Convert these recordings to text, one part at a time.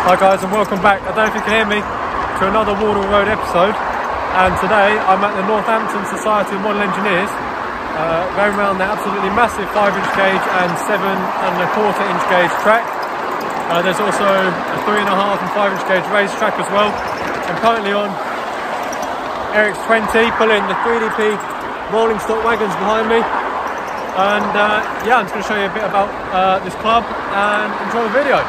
Hi guys, and welcome back. I don't know if you can hear me, to another Wardle Road episode. And today I'm at the Northampton Society of Model Engineers, going around the absolutely massive 5-inch gauge and 7.25-inch gauge track. There's also a 3.5 and 5-inch gauge race track as well. I'm currently on Eric's 20, pulling the 3DP rolling stock wagons behind me. And yeah, I'm just going to show you a bit about this club and enjoy the video.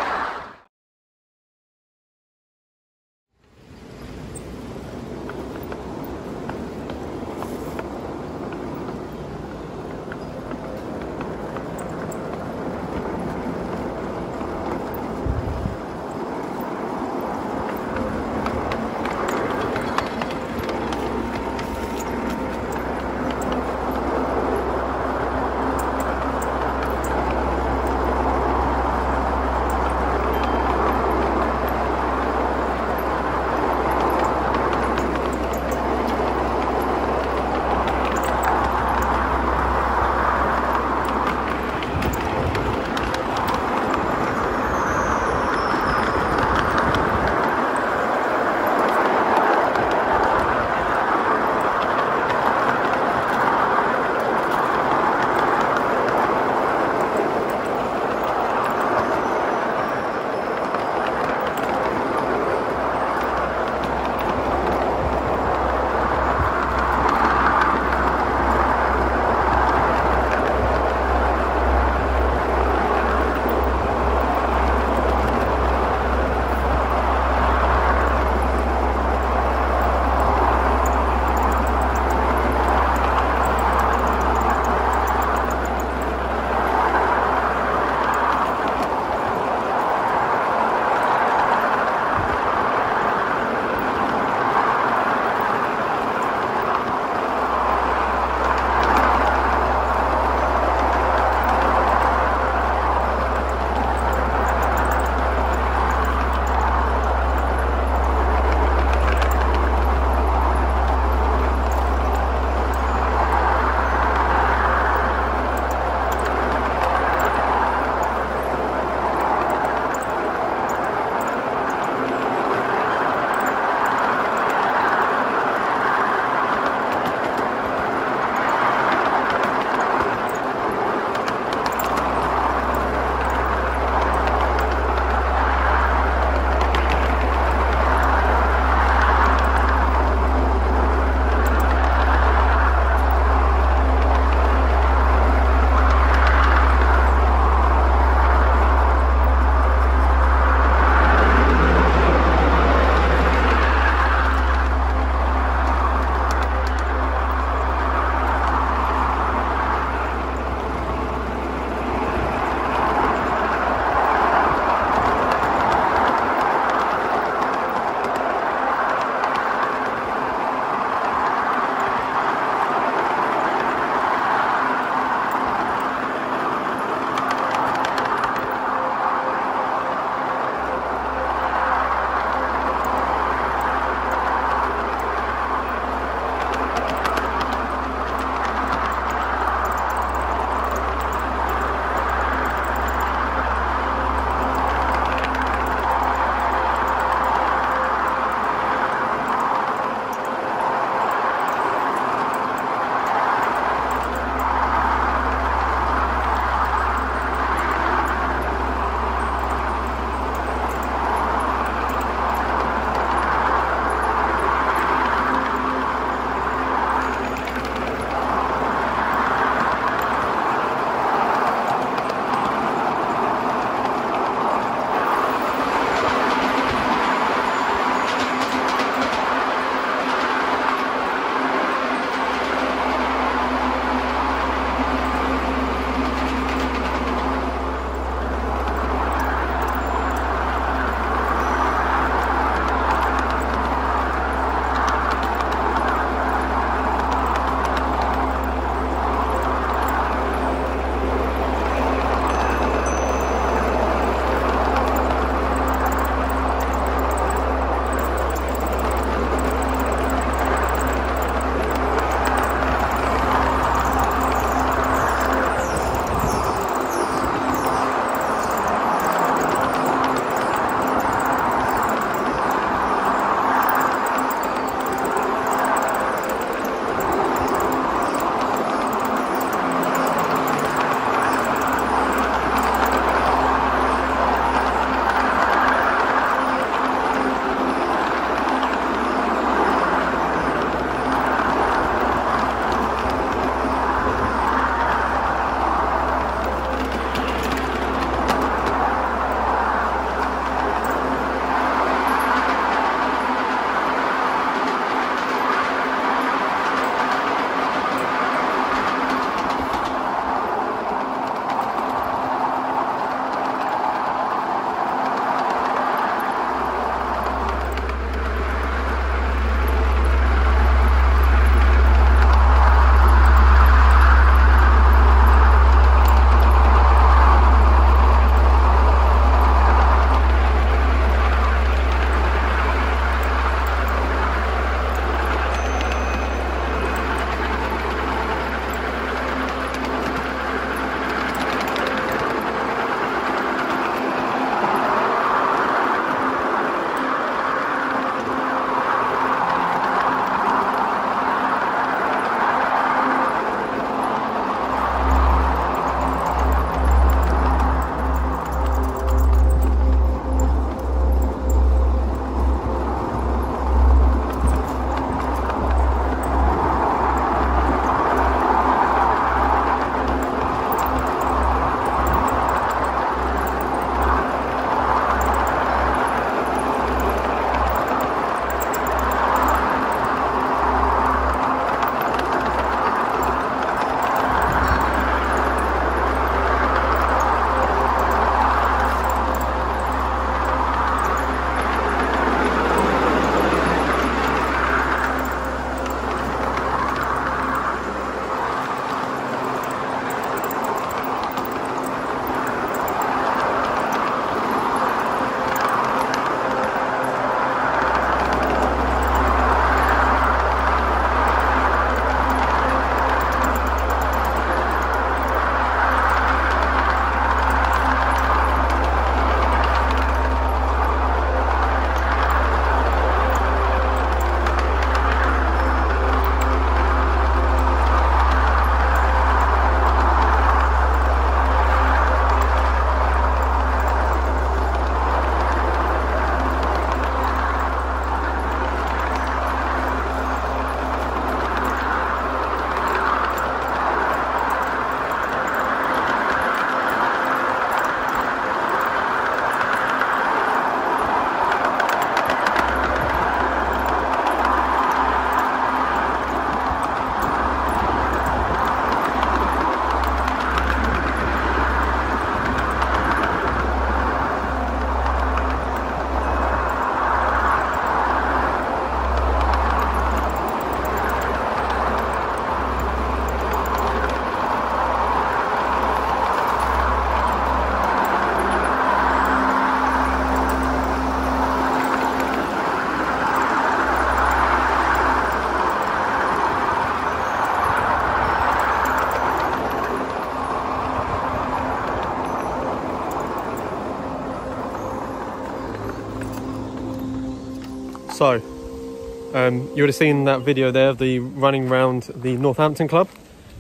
So, you would have seen that video there of the running round the Northampton club.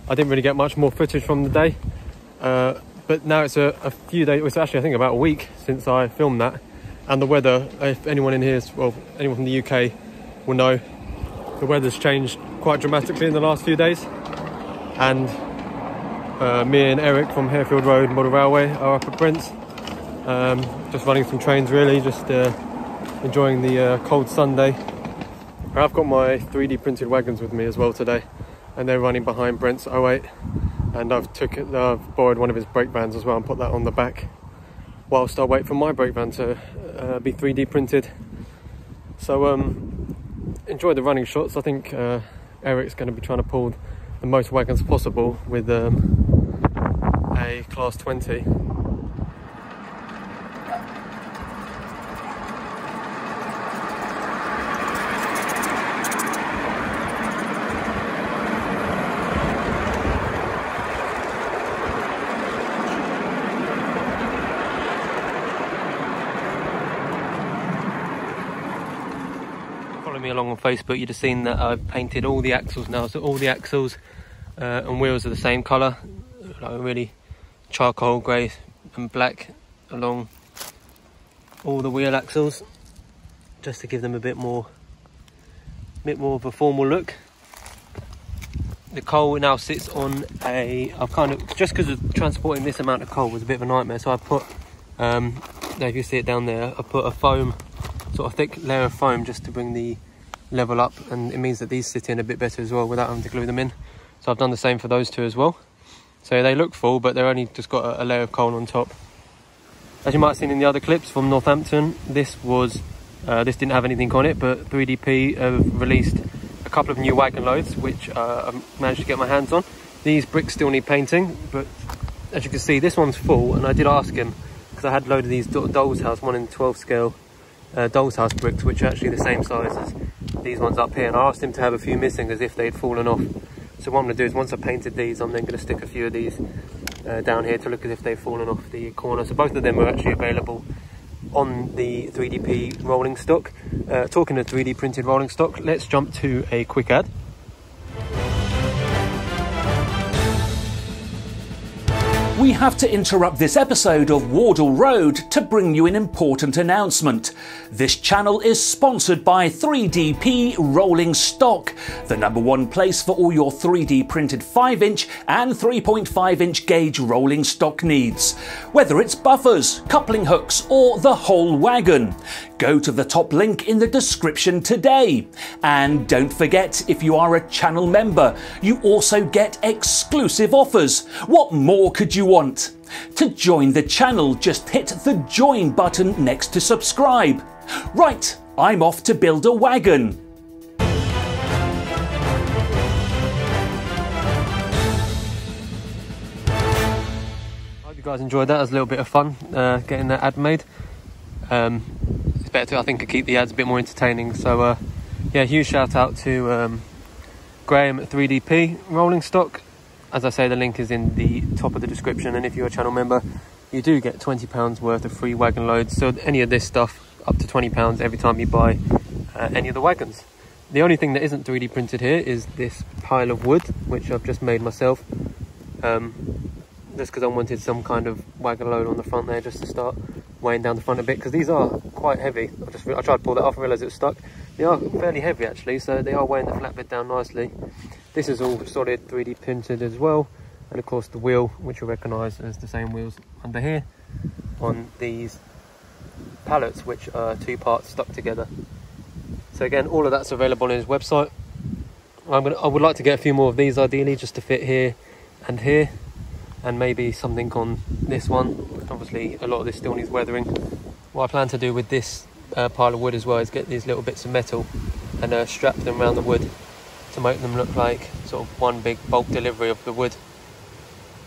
I didn't really get much more footage from the day, but now it's a few days, it's actually I think about a week since I filmed that, and the weather, if anyone in here is, well, anyone from the UK will know, the weather's changed quite dramatically in the last few days, and me and Eric from Harefield Road Model Railway are up at Brent's, just running some trains really, just enjoying the cold Sunday. I've got my 3D printed wagons with me as well today, and they're running behind Brent's 08, and I've borrowed one of his brake vans as well and put that on the back whilst I wait for my brake van to be 3D printed. So enjoy the running shots. I think Eric's going to be trying to pull the most wagons possible with a class 20. Me along on Facebook, you'd have seen that I've painted all the axles now, so all the axles and wheels are the same colour, like really charcoal grey and black along all the wheel axles, just to give them a bit more of a formal look. The coal now sits on I've kind of, just because of transporting this amount of coal was a bit of a nightmare, so I put now if you see it down there, I put a foam, sort of thick layer of foam, just to bring the level up, and it means that these sit in a bit better as well without having to glue them in. So I've done the same for those two as well, so they look full but they're only just got a layer of coal on top. As you might have seen in the other clips from Northampton, this didn't have anything on it, but 3DP have released a couple of new wagon loads which I managed to get my hands on. These bricks still need painting, but as you can see this one's full, and I did ask him, because I had a load of these Doll's House 1 in 12 scale Doll's House bricks, which are actually the same size as these ones up here, and I asked him to have a few missing as if they'd fallen off. So what I'm going to do is, once I've painted these, I'm then going to stick a few of these down here to look as if they've fallen off the corner. So both of them are actually available on the 3DP rolling stock. Talking of 3D printed rolling stock, let's jump to a quick ad. We have to interrupt this episode of Wardle Road to bring you an important announcement. This channel is sponsored by 3DP Rolling Stock, the #1 place for all your 3D printed 5-inch and 3.5-inch gauge rolling stock needs. Whether it's buffers, coupling hooks or the whole wagon, go to the top link in the description today. And don't forget, if you are a channel member, you also get exclusive offers. What more could you want? To join the channel, just hit the join button next to subscribe. Right, I'm off to build a wagon. Hope you guys enjoyed that. It was a little bit of fun getting that ad made. It's better to, I think, keep the ads a bit more entertaining. So yeah, huge shout out to Graham at 3DP Rolling Stock. As I say, the link is in the top of the description, and if you're a channel member, you do get £20 worth of free wagon loads. So any of this stuff, up to £20 every time you buy any of the wagons. The only thing that isn't 3D printed here is this pile of wood, which I've just made myself, just because I wanted some kind of wagon load on the front there, just to start weighing down the front a bit, because these are quite heavy. I tried to pull that off and realised it was stuck. They are fairly heavy actually, so they are weighing the flatbed down nicely. This is all solid 3D printed as well, and of course the wheel, which you'll recognise as the same wheels under here on these pallets, which are 2 parts stuck together. So again, all of that's available on his website. I would like to get a few more of these ideally, just to fit here, and maybe something on this one. Obviously a lot of this still needs weathering. What I plan to do with this pile of wood as well is get these little bits of metal and strap them around the wood to make them look like sort of one big bulk delivery of the wood.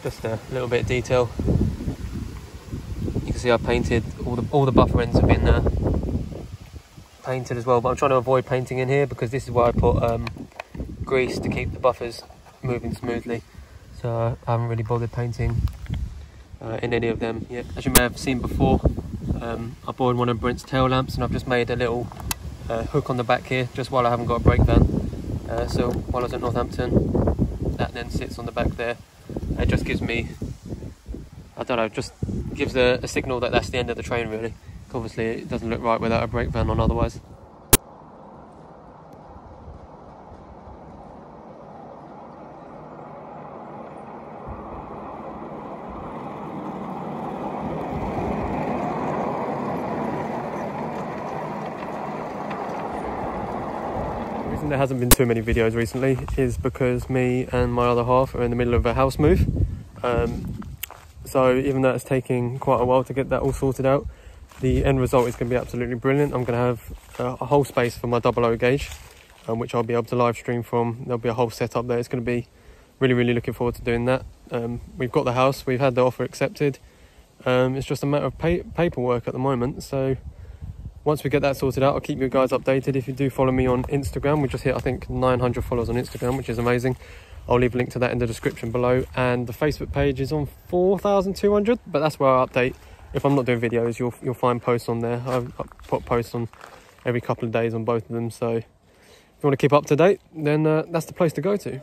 Just a little bit of detail. You can see I painted all the buffer ends have been painted as well, but I'm trying to avoid painting in here because this is where I put grease to keep the buffers moving smoothly. So I haven't really bothered painting in any of them yet. As you may have seen before, I borrowed one of Brent's tail lamps, and I've just made a little hook on the back here, just while I haven't got a brake van. So while I was at Northampton, that then sits on the back there. It just gives me, I don't know, just gives a signal that that's the end of the train really. Obviously it doesn't look right without a brake van on otherwise. There hasn't been too many videos recently is because me and my other half are in the middle of a house move. So even though it's taking quite a while to get that all sorted out, the end result is going to be absolutely brilliant. I'm going to have a whole space for my 00 gauge, which I'll be able to live stream from. There'll be a whole setup there. It's going to be really looking forward to doing that. We've got the house, we've had the offer accepted. It's just a matter of paperwork at the moment. So once we get that sorted out, I'll keep you guys updated. If you do follow me on Instagram, we just hit, I think, 900 followers on Instagram, which is amazing. I'll leave a link to that in the description below. And the Facebook page is on 4,200, but that's where I update. If I'm not doing videos, you'll find posts on there. I put posts on every couple of days on both of them. So if you want to keep up to date, then that's the place to go to.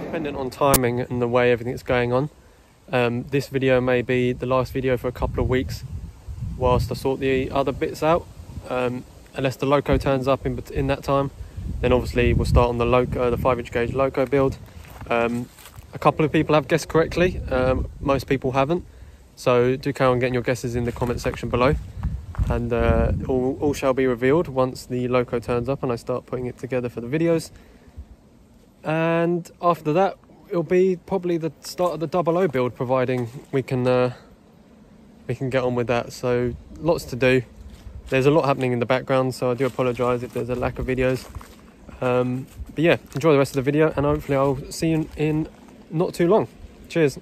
Dependent on timing and the way everything's going on, this video may be the last video for a couple of weeks whilst I sort the other bits out, unless the loco turns up in that time. Then obviously we'll start on the 5-inch gauge loco build. A couple of people have guessed correctly, most people haven't, so do carry on getting your guesses in the comment section below, and all shall be revealed once the loco turns up and I start putting it together for the videos. And after that, it'll be probably the start of the 00 build, providing we can get on with that. So lots to do. There's a lot happening in the background, so I do apologise if there's a lack of videos. But yeah, enjoy the rest of the video, and hopefully I'll see you in not too long. Cheers.